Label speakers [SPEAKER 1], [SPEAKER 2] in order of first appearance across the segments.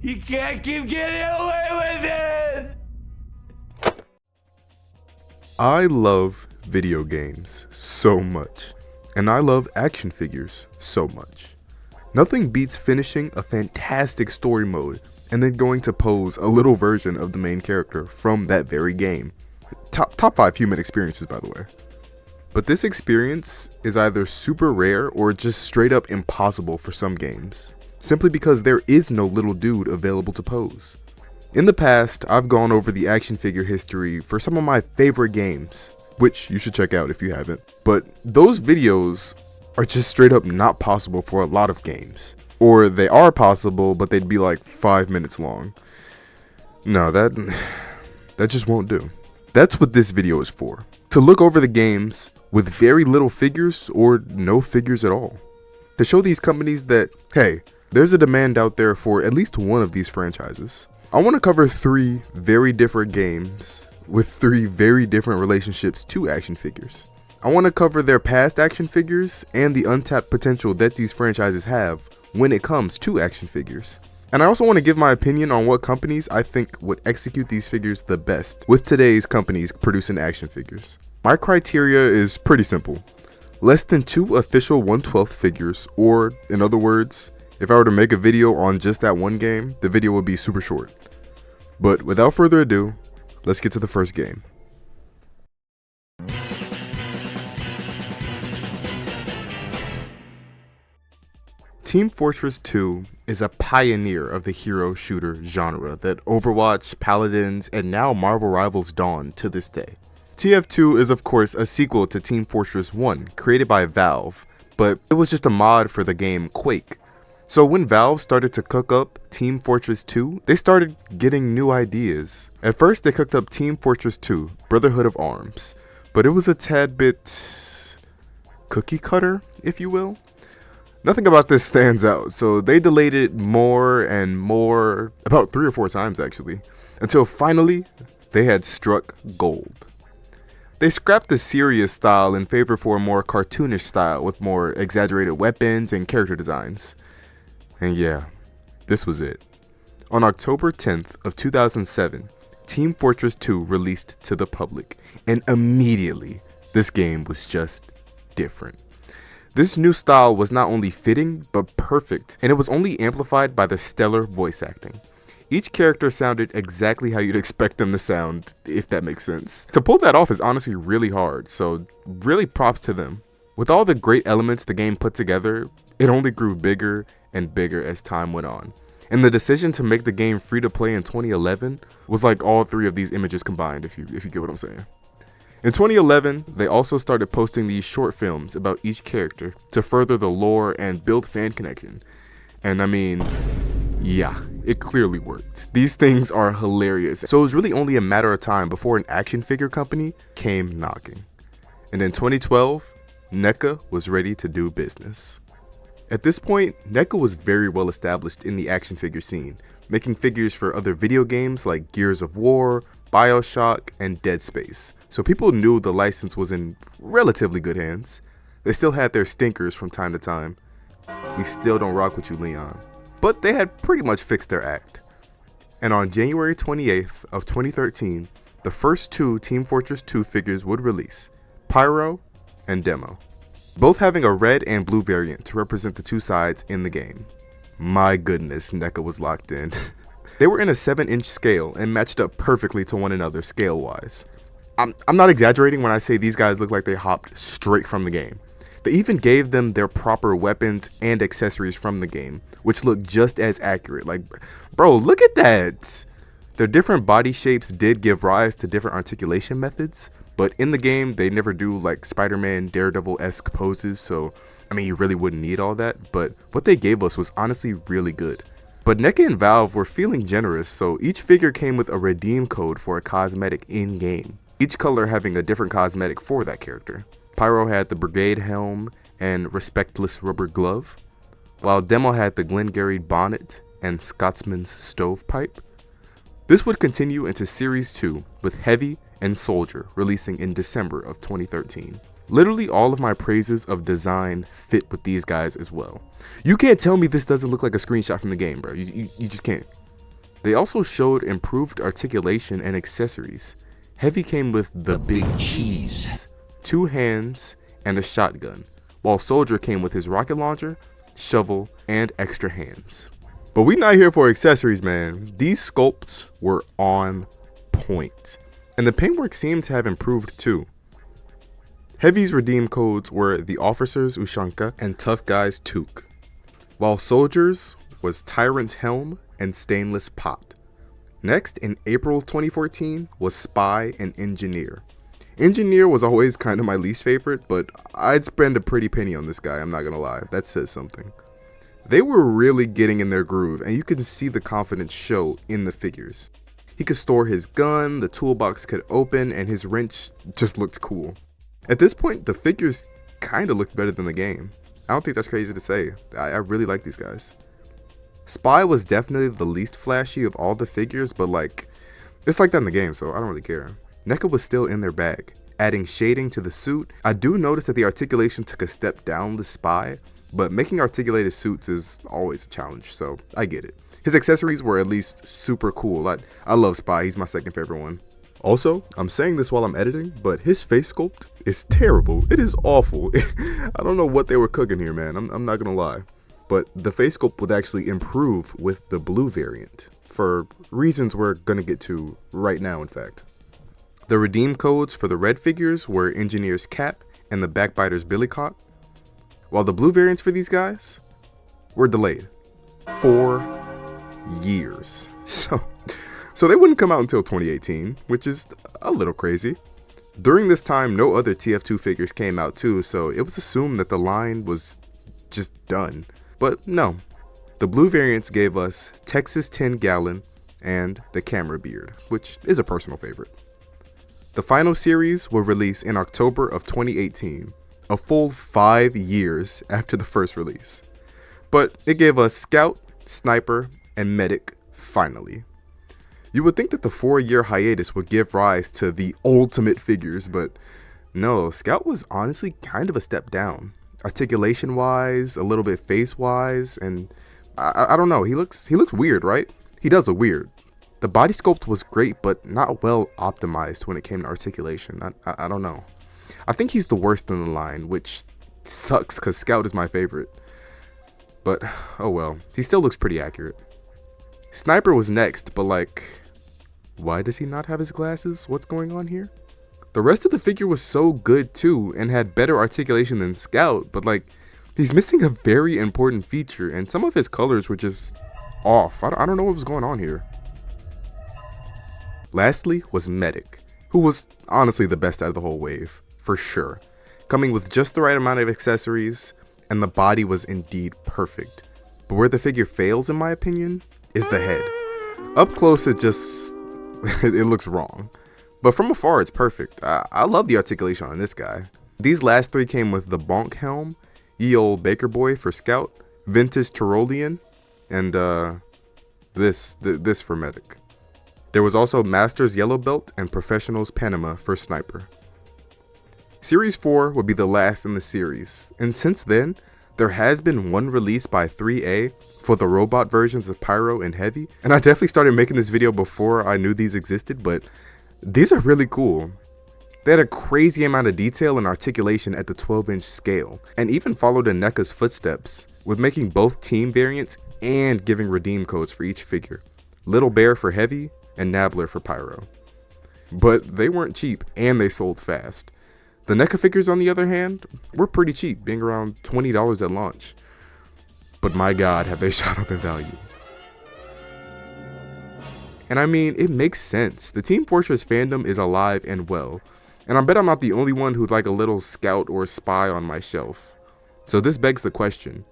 [SPEAKER 1] You can't keep getting away with it!
[SPEAKER 2] I love video games so much, and I love action figures so much. Nothing beats finishing a fantastic story mode and then going to pose a little version of the main character from that very game. Top 5 human experiences, by the way. But this experience is either super rare or just straight up impossible for some games, simply because there is no little dude available to pose. In the past, I've gone over the action figure history for some of my favorite games, which you should check out if you haven't, but those videos are just straight up not possible for a lot of games. Or they are possible, but they'd be like 5 minutes long. No, that just won't do. That's what this video is for. To look over the games with very little figures or no figures at all. To show these companies that, hey, there's a demand out there for at least one of these franchises. I want to cover 3 very different games with 3 very different relationships to action figures. I want to cover their past action figures and the untapped potential that these franchises have when it comes to action figures. And I also want to give my opinion on what companies I think would execute these figures the best with today's companies producing action figures. My criteria is pretty simple. Less than 2 official 1/12 figures, or in other words, if I were to make a video on just that one game, the video would be super short. But without further ado, let's get to the first game. Team Fortress 2 is a pioneer of the hero shooter genre that Overwatch, Paladins, and now Marvel Rivals Dawn to this day. TF2 is of course a sequel to Team Fortress 1 created by Valve, but it was just a mod for the game Quake. So when Valve started to cook up Team Fortress 2, they started getting new ideas. At first they cooked up Team Fortress 2 Brotherhood of Arms, but it was a tad bit cookie cutter, if you will. Nothing about this stands out, so they delayed it more and more, about 3 or 4 times actually, until finally they had struck gold. They scrapped the serious style in favor for a more cartoonish style with more exaggerated weapons and character designs. And yeah, this was it. On October 10th of 2007, Team Fortress 2 released to the public, and immediately this game was just different. This new style was not only fitting, but perfect, and it was only amplified by the stellar voice acting. Each character sounded exactly how you'd expect them to sound, if that makes sense. To pull that off is honestly really hard, so really props to them. With all the great elements the game put together, it only grew bigger and bigger as time went on. And the decision to make the game free to play in 2011 was like all 3 of these images combined, if you get what I'm saying. In 2011, they also started posting these short films about each character to further the lore and build fan connection. And I mean, yeah, it clearly worked. These things are hilarious. So it was really only a matter of time before an action figure company came knocking. And in 2012, NECA was ready to do business. At this point, NECA was very well established in the action figure scene, making figures for other video games like Gears of War, BioShock, and Dead Space. So people knew the license was in relatively good hands. They still had their stinkers from time to time. We still don't rock with you, Leon. But they had pretty much fixed their act. And on January 28th of 2013, the first 2 Team Fortress 2 figures would release, Pyro and Demo, both having a red and blue variant to represent the 2 sides in the game. My goodness, NECA was locked in. They were in a 7-inch scale and matched up perfectly to one another scale-wise. I'm not exaggerating when I say these guys look like they hopped straight from the game. They even gave them their proper weapons and accessories from the game, which look just as accurate. Like, bro, look at that! Their different body shapes did give rise to different articulation methods, but in the game, they never do like Spider-Man, Daredevil-esque poses, so, I mean, you really wouldn't need all that, but what they gave us was honestly really good. But NECA and Valve were feeling generous, so each figure came with a redeem code for a cosmetic in-game, each color having a different cosmetic for that character. Pyro had the Brigade helm and Respectless rubber glove, while Demo had the Glengarry bonnet and Scotsman's stovepipe. This would continue into Series 2 with Heavy and Soldier releasing in December of 2013. Literally all of my praises of design fit with these guys as well. You can't tell me this doesn't look like a screenshot from the game, bro. You just can't. They also showed improved articulation and accessories. Heavy came with the big cheese, 2 hands, and a shotgun, while Soldier came with his rocket launcher, shovel, and extra hands. But we not here for accessories, man. These sculpts were on point, and the paintwork seemed to have improved too. Heavy's redeem codes were the Officer's Ushanka and Tough Guy's Toque, while Soldier's was Tyrant's Helm and Stainless Pot. Next, in April 2014, was Spy and Engineer. Engineer was always kind of my least favorite, but I'd spend a pretty penny on this guy, I'm not gonna lie. That says something. They were really getting in their groove, and you can see the confidence show in the figures. He could store his gun, the toolbox could open, and his wrench just looked cool. At this point, the figures kind of looked better than the game. I don't think that's crazy to say. I really like these guys. Spy was definitely the least flashy of all the figures, but it's like that in the game, so I don't really care. NECA was still in their bag, adding shading to the suit. I do notice that the articulation took a step down with Spy, but making articulated suits is always a challenge, so I get it. His accessories were at least super cool. I love Spy, he's my second favorite one. Also, I'm saying this while I'm editing, but his face sculpt is terrible. It is awful. I don't know what they were cooking here, man. I'm not gonna lie. But the face sculpt would actually improve with the blue variant, for reasons we're gonna get to right now, in fact. The redeem codes for the red figures were Engineer's Cap and the Backbiter's Billycock, while the blue variants for these guys were delayed 4 years. So they wouldn't come out until 2018, which is a little crazy. During this time, no other TF2 figures came out too, so it was assumed that the line was just done. But no, the blue variants gave us Texas 10 Gallon and the Camera Beard, which is a personal favorite. The final series will release in October of 2018, a full 5 years after the first release. But it gave us Scout, Sniper, and Medic finally. You would think that the 4-year hiatus would give rise to the ultimate figures, but no, Scout was honestly kind of a step down. Articulation wise, a little bit face wise, and I don't know, he looks weird, right? He does look weird. The body sculpt was great, but not well optimized when it came to articulation. I don't know. I think he's the worst in the line, which sucks because Scout is my favorite. But oh well, he still looks pretty accurate. Sniper was next, but why does he not have his glasses? What's going on here? The rest of the figure was so good too and had better articulation than Scout, but he's missing a very important feature and some of his colors were just off. I don't know what was going on here. Lastly was Medic, who was honestly the best out of the whole wave, for sure. Coming with just the right amount of accessories, and the body was indeed perfect. But where the figure fails in my opinion is the head. Up close it just, it looks wrong. But from afar, it's perfect. I love the articulation on this guy. These last 3 came with the Bonk Helm, Ye Olde Baker Boy for Scout, Vintage Tyrolean, and this for Medic. There was also Master's Yellow Belt and Professional's Panama for Sniper. Series 4 would be the last in the series, and since then, there has been one release by 3A for the robot versions of Pyro and Heavy, and I definitely started making this video before I knew these existed, but these are really cool. They had a crazy amount of detail and articulation at the 12-inch scale, and even followed in NECA's footsteps, with making both team variants and giving redeem codes for each figure. Little Bear for Heavy, and Nabbler for Pyro. But they weren't cheap, and they sold fast. The NECA figures, on the other hand, were pretty cheap, being around $20 at launch. But my god, have they shot up in value. And I mean, it makes sense. The Team Fortress fandom is alive and well, and I bet I'm not the only one who'd like a little Scout or Spy on my shelf. So this begs the question,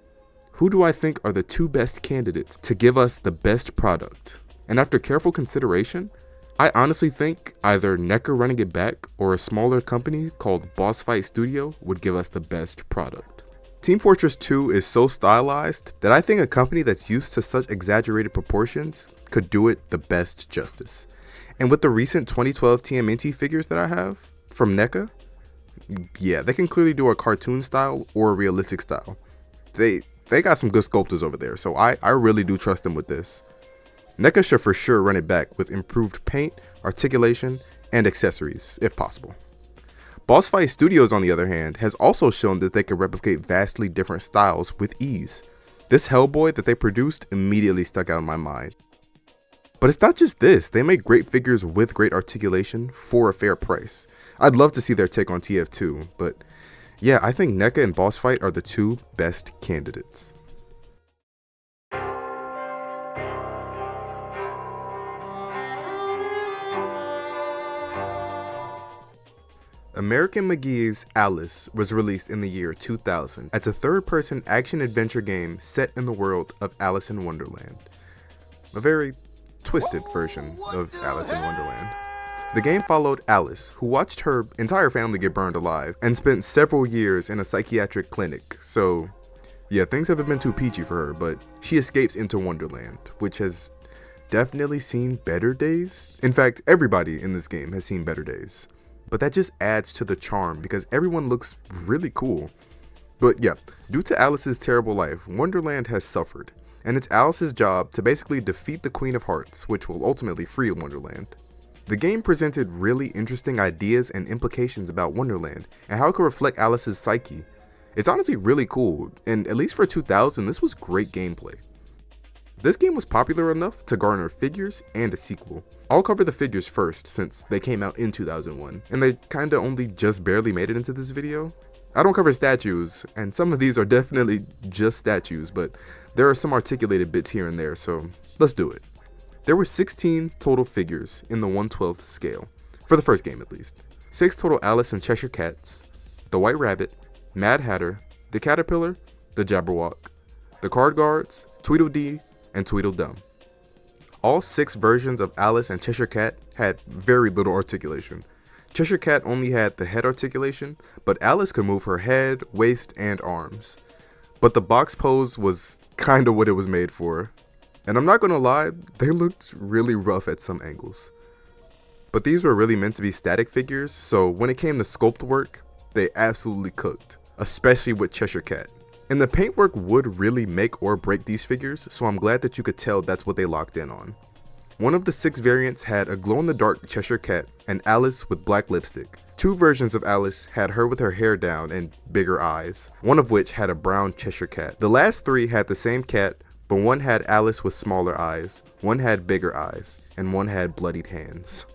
[SPEAKER 2] who do I think are the 2 best candidates to give us the best product? And after careful consideration, I honestly think either NECA running it back or a smaller company called Boss Fight Studio would give us the best product. Team Fortress 2 is so stylized that I think a company that's used to such exaggerated proportions could do it the best justice. And with the recent 2012 TMNT figures that I have from NECA, yeah, they can clearly do a cartoon style or a realistic style. They got some good sculptors over there, so I really do trust them with this. NECA should for sure run it back with improved paint, articulation, and accessories, if possible. Boss Fight Studios, on the other hand, has also shown that they can replicate vastly different styles with ease. This Hellboy that they produced immediately stuck out in my mind. But it's not just this, they make great figures with great articulation for a fair price. I'd love to see their take on TF2, but yeah, I think NECA and Boss Fight are the two best candidates. American McGee's Alice was released in the year 2000 as a third-person action-adventure game set in the world of Alice in Wonderland. A very twisted version of Alice in Wonderland. The game followed Alice, who watched her entire family get burned alive, and spent several years in a psychiatric clinic. So, yeah, things haven't been too peachy for her, but she escapes into Wonderland, which has definitely seen better days. In fact, everybody in this game has seen better days. But that just adds to the charm because everyone looks really cool. But yeah, due to Alice's terrible life, Wonderland has suffered, and it's Alice's job to basically defeat the Queen of Hearts, which will ultimately free Wonderland. The game presented really interesting ideas and implications about Wonderland and how it could reflect Alice's psyche. It's honestly really cool, and at least for 2000, this was great gameplay. This game was popular enough to garner figures and a sequel. I'll cover the figures first since they came out in 2001, and they kinda only just barely made it into this video. I don't cover statues, and some of these are definitely just statues, but there are some articulated bits here and there, so let's do it. There were 16 total figures in the 1/12th scale, for the first game at least. 6 total Alice and Cheshire Cats, the White Rabbit, Mad Hatter, the Caterpillar, the Jabberwock, the Card Guards, Tweedledee, and Tweedledum. All 6 versions of Alice and Cheshire Cat had very little articulation. Cheshire Cat only had the head articulation, but Alice could move her head, waist, and arms. But the box pose was kinda what it was made for. And I'm not gonna lie, they looked really rough at some angles. But these were really meant to be static figures, so when it came to sculpt work, they absolutely cooked, especially with Cheshire Cat. And the paintwork would really make or break these figures, so I'm glad that you could tell that's what they locked in on. One of the 6 variants had a glow-in-the-dark Cheshire Cat and Alice with black lipstick. 2 versions of Alice had her with her hair down and bigger eyes, one of which had a brown Cheshire Cat. The last 3 had the same cat, but one had Alice with smaller eyes, one had bigger eyes, and one had bloodied hands.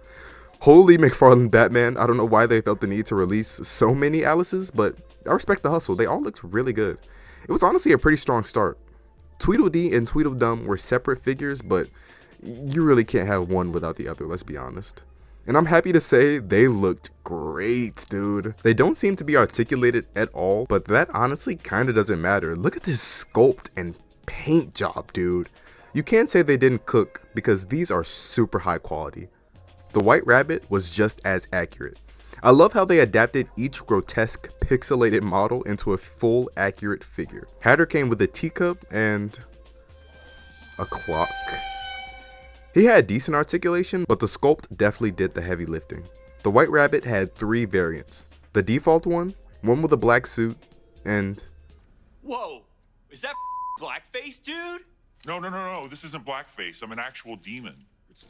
[SPEAKER 2] Holy McFarlane Batman, I don't know why they felt the need to release so many Alices, but I respect the hustle, they all looked really good. It was honestly a pretty strong start. Tweedledee and Tweedledum were separate figures, but you really can't have one without the other, let's be honest. And I'm happy to say they looked great, dude. They don't seem to be articulated at all, but that honestly kinda doesn't matter. Look at this sculpt and paint job, dude. You can't say they didn't cook because these are super high quality. The White Rabbit was just as accurate. I love how they adapted each grotesque pixelated model into a full accurate figure. Hatter came with a teacup and a clock. He had decent articulation, but the sculpt definitely did the heavy lifting. The White Rabbit had 3 variants. The default one with a black suit, and...
[SPEAKER 1] Whoa, is that blackface, dude?
[SPEAKER 3] No, this isn't blackface. I'm an actual demon.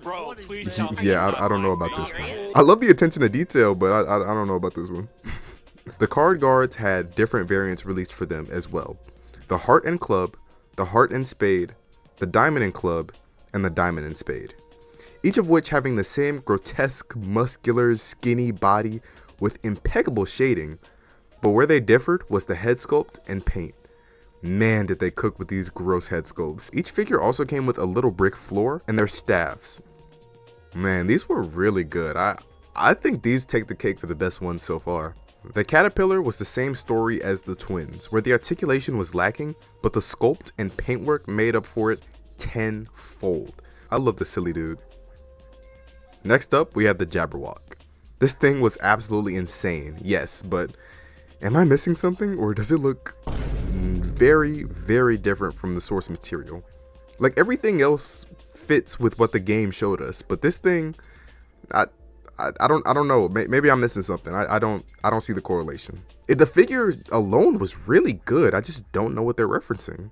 [SPEAKER 1] Bro, please tell me.
[SPEAKER 2] Yeah, I don't know about this one. I love the attention to detail, but I don't know about this one. The Card Guards had different variants released for them as well. The Heart and Club, the Heart and Spade, the Diamond and Club, and the Diamond and Spade. Each of which having the same grotesque, muscular, skinny body with impeccable shading, but where they differed was the head sculpt and paint. Man, did they cook with these gross head sculpts. Each figure also came with a little brick floor and their staffs. Man, these were really good. I think these take the cake for the best ones so far. The Caterpillar was the same story as the twins, where the articulation was lacking, but the sculpt and paintwork made up for it tenfold. I love this silly dude. Next up, we have the Jabberwock. This thing was absolutely insane, yes, but am I missing something, or does it look very, very different from the source material? Like, everything else fits with what the game showed us, but this thing, I don't know. Maybe I'm missing something. I don't see the correlation. The figure alone was really good. I just don't know what they're referencing.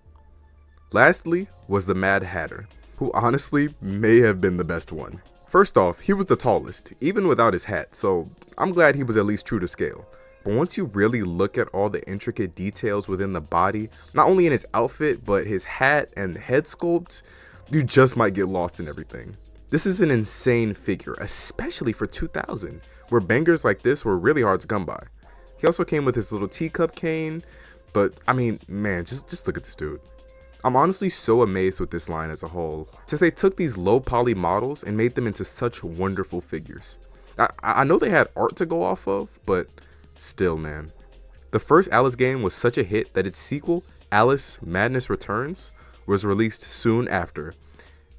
[SPEAKER 2] Lastly was the Mad Hatter. who honestly may have been the best one. First off, he was the tallest, even without his hat, so I'm glad he was at least true to scale. But once you really look at all the intricate details within the body, not only in his outfit, but his hat and head sculpt, you just might get lost in everything. This is an insane figure, especially for 2000, where bangers like this were really hard to come by. He also came with his little teacup cane, but I mean, man, just look at this dude. I'm honestly so amazed with this line as a whole, since they took these low poly models and made them into such wonderful figures. I know they had art to go off of, but still, man. The first Alice game was such a hit that its sequel, Alice Madness Returns, was released soon after.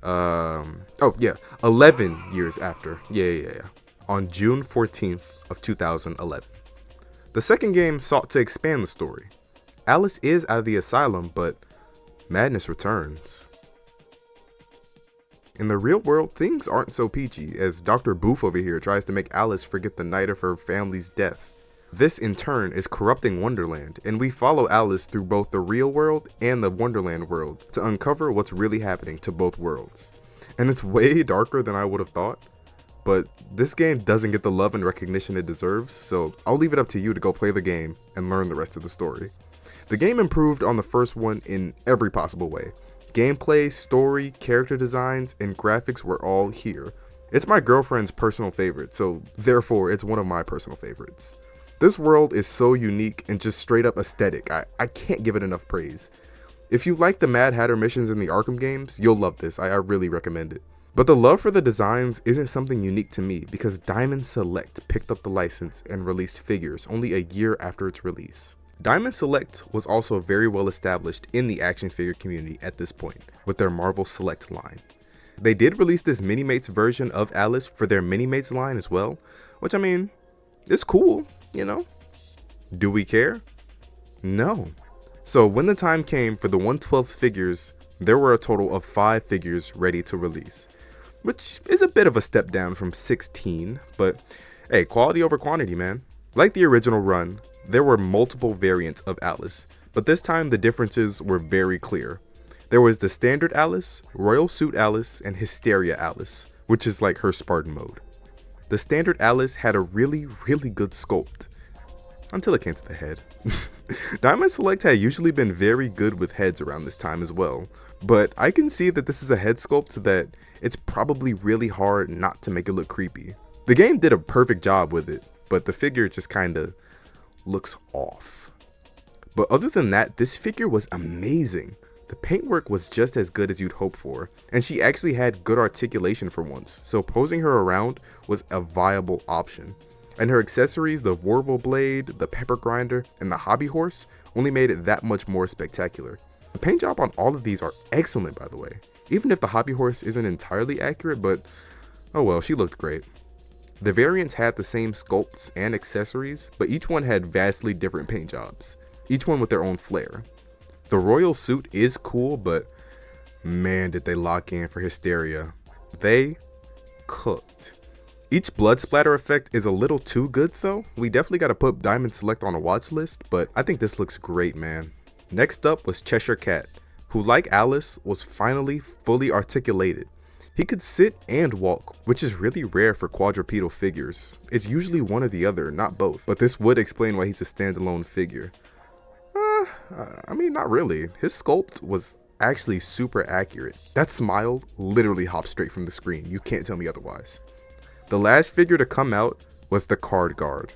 [SPEAKER 2] 11 years after. Yeah. On June 14th of 2011. The second game sought to expand the story. Alice is out of the asylum, but Madness returns. In the real world, things aren't so peachy, as Dr. Boof over here tries to make Alice forget the night of her family's death. This in turn is corrupting Wonderland, and we follow Alice through both the real world and the Wonderland world to uncover what's really happening to both worlds. And it's way darker than I would have thought, but this game doesn't get the love and recognition it deserves, so I'll leave it up to you to go play the game and learn the rest of the story. The game improved on the first one in every possible way. Gameplay, story, character designs, and graphics were all here. It's my girlfriend's personal favorite, so therefore it's one of my personal favorites. This world is so unique and just straight up aesthetic, I can't give it enough praise. If you like the Mad Hatter missions in the Arkham games, you'll love this, I really recommend it. But the love for the designs isn't something unique to me, because Diamond Select picked up the license and released figures only a year after its release. Diamond Select was also very well established in the action figure community at this point, with their Marvel Select line. They did release this Minimates version of Alice for their Minimates line as well, which I mean, it's cool, you know? Do we care? No. So when the time came for the 1/12 figures, there were a total of 5 figures ready to release, which is a bit of a step down from 16, but hey, quality over quantity, man. Like the original run, there were multiple variants of Alice, but this time the differences were very clear. There was the standard Alice, Royal Suit Alice, and Hysteria Alice, which is like her Spartan mode. The standard Alice had a really good sculpt, until it came to the head. Diamond Select had usually been very good with heads around this time as well, but I can see that this is a head sculpt that it's probably really hard not to make it look creepy. The game did a perfect job with it, but the figure just kinda looks off. But other than that, this figure was amazing. The paintwork was just as good as you'd hope for, and she actually had good articulation for once, so posing her around was a viable option. And her accessories, the Warble Blade, the Pepper Grinder, and the Hobby Horse, only made it that much more spectacular. The paint job on all of these are excellent, by the way, even if the Hobby Horse isn't entirely accurate, but oh well, she looked great. The variants had the same sculpts and accessories, but each one had vastly different paint jobs, each one with their own flair. The Royal Suit is cool, but man did they lock in for Hysteria. They cooked. Each blood splatter effect is a little too good though. We definitely gotta put Diamond Select on a watch list, but I think this looks great, man. Next up was Cheshire Cat, who like Alice was finally fully articulated. He could sit and walk, which is really rare for quadrupedal figures. It's usually one or the other, not both, but this would explain why he's a standalone figure. I mean, not really. His sculpt was actually super accurate. That smile literally hopped straight from the screen. You can't tell me otherwise. The last figure to come out was the Card Guard.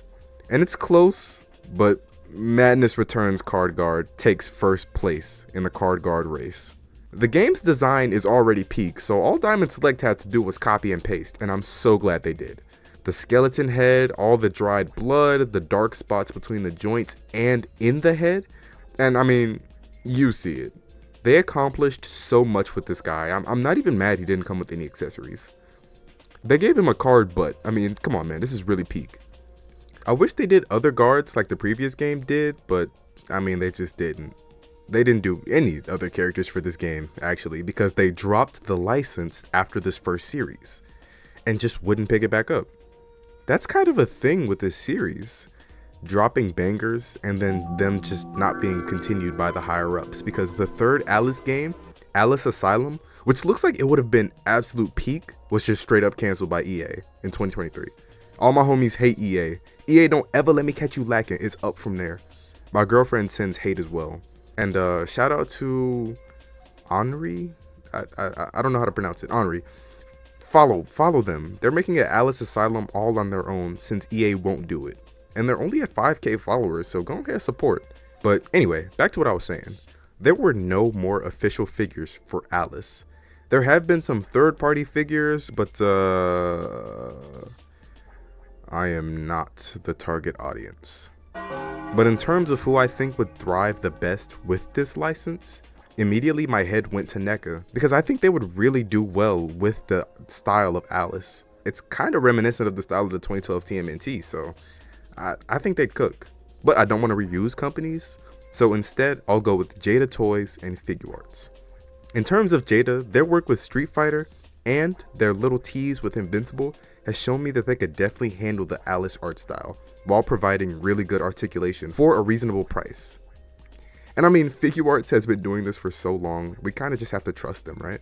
[SPEAKER 2] And it's close, but Madness Returns Card Guard takes first place in the Card Guard race. The game's design is already peak, so all Diamond Select had to do was copy and paste, and I'm so glad they did. The skeleton head, all the dried blood, the dark spots between the joints and in the head, and I mean, you see it. They accomplished so much with this guy. I'm not even mad he didn't come with any accessories. They gave him a card, but I mean, come on man, this is really peak. I wish they did other guards like the previous game did, but I mean, they just didn't. They didn't do any other characters for this game, actually, because they dropped the license after this first series and just wouldn't pick it back up. That's kind of a thing with this series, dropping bangers and then them just not being continued by the higher ups, because the third Alice game, Alice Asylum, which looks like it would have been absolute peak, was just straight up canceled by EA in 2023. All my homies hate EA. EA don't ever let me catch you lacking. It's up from there. My girlfriend sends hate as well. And shout out to Henri. I don't know how to pronounce it. Henri. Follow them. They're making an Alice Asylum all on their own since EA won't do it. And they're only at 5k followers, so go ahead support. But anyway, back to what I was saying. There were no more official figures for Alice. There have been some third-party figures, but I am not the target audience. But in terms of who I think would thrive the best with this license, immediately my head went to NECA, because I think they would really do well with the style of Alice. It's kind of reminiscent of the style of the 2012 TMNT, so I think they'd cook. But I don't want to reuse companies, so instead I'll go with Jada Toys and Figuarts. In terms of Jada, their work with Street Fighter and their little tease with Invincible has shown me that they could definitely handle the Alice art style while providing really good articulation for a reasonable price. And I mean, Figuarts has been doing this for so long, we kind of just have to trust them, right?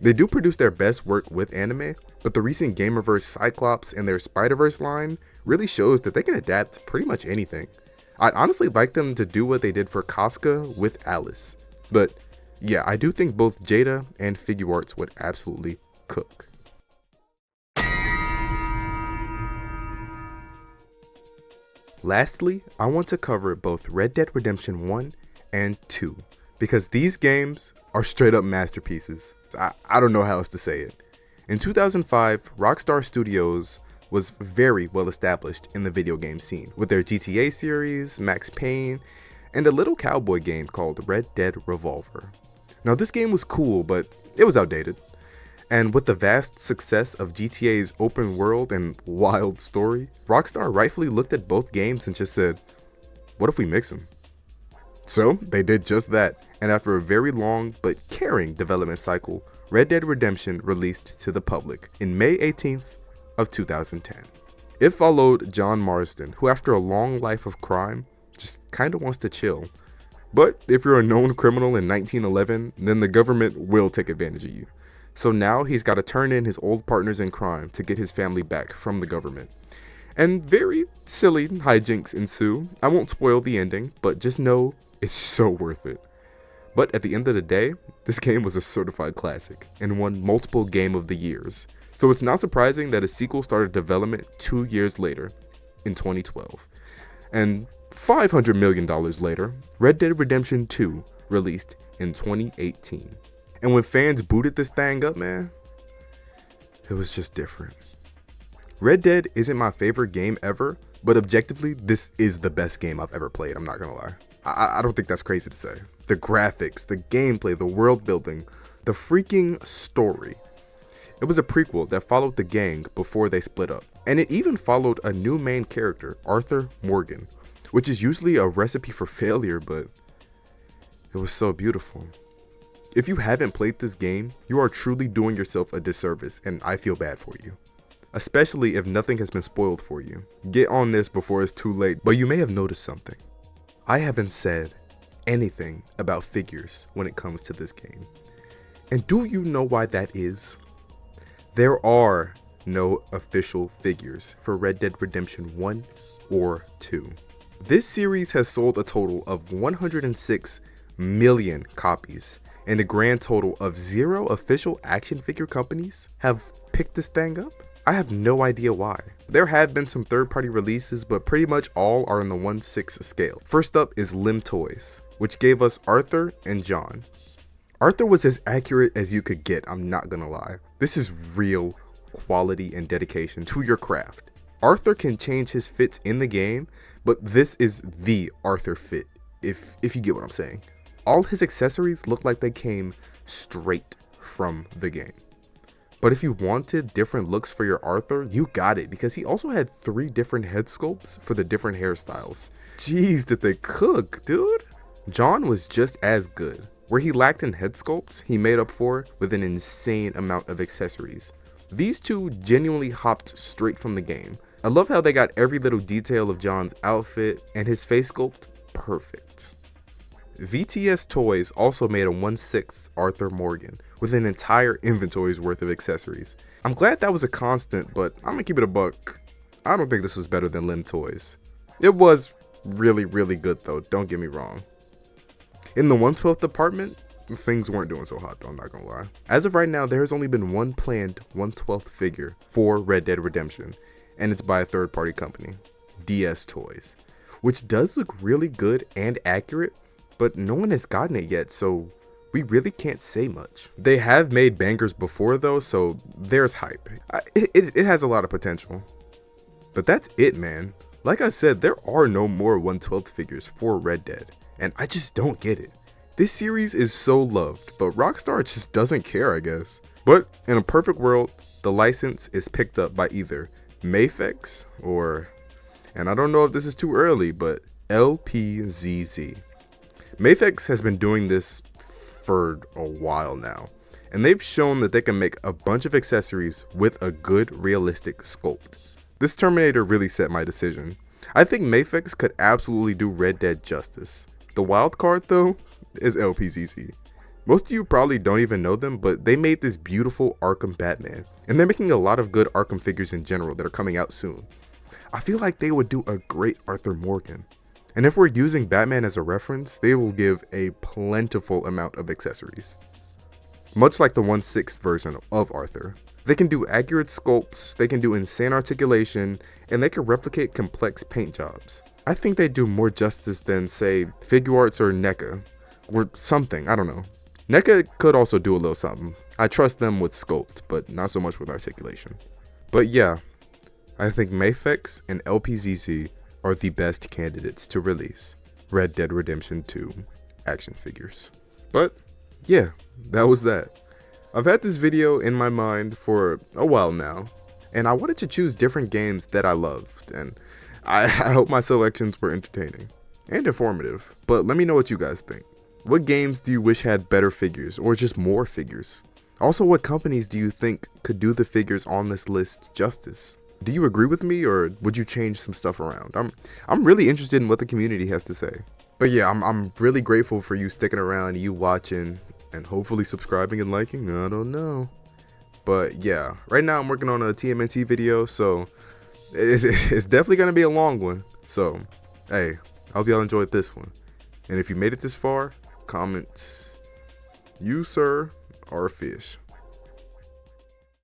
[SPEAKER 2] They do produce their best work with anime, but the recent Gamerverse Cyclops and their Spider-Verse line really shows that they can adapt to pretty much anything. I'd honestly like them to do what they did for Casca with Alice. But yeah, I do think both Jada and Figuarts would absolutely cook. Lastly, I want to cover both Red Dead Redemption 1 and 2, because these games are straight up masterpieces. I don't know how else to say it. In 2005, Rockstar Studios was very well established in the video game scene with their GTA series, Max Payne, and a little cowboy game called Red Dead Revolver. Now this game was cool, but it was outdated. And with the vast success of GTA's open world and wild story, Rockstar rightfully looked at both games and just said, what if we mix them? So they did just that, and after a very long but caring development cycle, Red Dead Redemption released to the public in May 18th of 2010. It followed John Marston, who after a long life of crime, just kinda wants to chill. But if you're a known criminal in 1911, then the government will take advantage of you. So now he's got to turn in his old partners in crime to get his family back from the government. And very silly hijinks ensue. I won't spoil the ending, but just know it's so worth it. But at the end of the day, this game was a certified classic and won multiple Game of the Years. So it's not surprising that a sequel started development 2 years later, in 2012. And $500 million later, Red Dead Redemption 2 released in 2018. And when fans booted this thing up, man, it was just different. Red Dead isn't my favorite game ever, but objectively, this is the best game I've ever played, I'm not gonna lie. I don't think that's crazy to say. The graphics, the gameplay, the world building, the freaking story. It was a prequel that followed the gang before they split up. And it even followed a new main character, Arthur Morgan, which is usually a recipe for failure, but it was so beautiful. If you haven't played this game, you are truly doing yourself a disservice, and I feel bad for you. Especially if nothing has been spoiled for you. Get on this before it's too late, but you may have noticed something. I haven't said anything about figures when it comes to this game. And do you know why that is? There are no official figures for Red Dead Redemption 1 or 2. This series has sold a total of 106 million copies, and a grand total of 0 official action figure companies have picked this thing up. I have no idea why. There have been some third-party releases, but pretty much all are in the 1/6 scale. First up is Lim Toys, which gave us Arthur and John. Arthur was as accurate as you could get, I'm not gonna lie. This is real quality and dedication to your craft. Arthur can change his fits in the game, but this is the Arthur fit, if you get what I'm saying. All his accessories look like they came straight from the game. But if you wanted different looks for your Arthur, you got it, because he also had 3 different head sculpts for the different hairstyles. Jeez, did they cook, dude? John was just as good. Where he lacked in head sculpts, he made up for with an insane amount of accessories. These two genuinely hopped straight from the game. I love how they got every little detail of John's outfit and his face sculpt perfect. VTS Toys also made a 1/6 Arthur Morgan, with an entire inventory's worth of accessories. I'm glad that was a constant, but I'm gonna keep it a buck. I don't think this was better than Lim Toys. It was really, really good though, don't get me wrong. In the 1/12 department, things weren't doing so hot though, I'm not gonna lie. As of right now, there has only been one planned 1/12 figure for Red Dead Redemption, and it's by a third-party company, DS Toys, which does look really good and accurate, but no one has gotten it yet, so we really can't say much. They have made bangers before though, so there's hype. It has a lot of potential. But that's it, man. Like I said, there are no more 1/12 figures for Red Dead, and I just don't get it. This series is so loved, but Rockstar just doesn't care, I guess. But in a perfect world, the license is picked up by either Mafex or, and I don't know if this is too early, but LPZZ. Mafex has been doing this for a while now, and they've shown that they can make a bunch of accessories with a good realistic sculpt. This Terminator really set my decision. I think Mafex could absolutely do Red Dead justice. The wild card though is LPZZ. Most of you probably don't even know them, but they made this beautiful Arkham Batman, and they're making a lot of good Arkham figures in general that are coming out soon. I feel like they would do a great Arthur Morgan. And if we're using Batman as a reference, they will give a plentiful amount of accessories. Much like the 1/6 version of Arthur. They can do accurate sculpts, they can do insane articulation, and they can replicate complex paint jobs. I think they do more justice than, say, Figuarts or NECA, or something, I don't know. NECA could also do a little something. I trust them with sculpt, but not so much with articulation. But yeah, I think Mafex and LPZZ are the best candidates to release Red Dead Redemption 2 action figures. But yeah, that was that. I've had this video in my mind for a while now, and I wanted to choose different games that I loved, and I hope my selections were entertaining and informative. But let me know what you guys think. What games do you wish had better figures, or just more figures? Also, what companies do you think could do the figures on this list justice? Do you agree with me, or would you change some stuff around? I'm really interested in what the community has to say. But yeah, I'm really grateful for you sticking around, you watching, and hopefully subscribing and liking. I don't know. But yeah, right now I'm working on a TMNT video, so it's definitely going to be a long one. So, hey, I hope y'all enjoyed this one. And if you made it this far, comment, "You, sir, are a fish."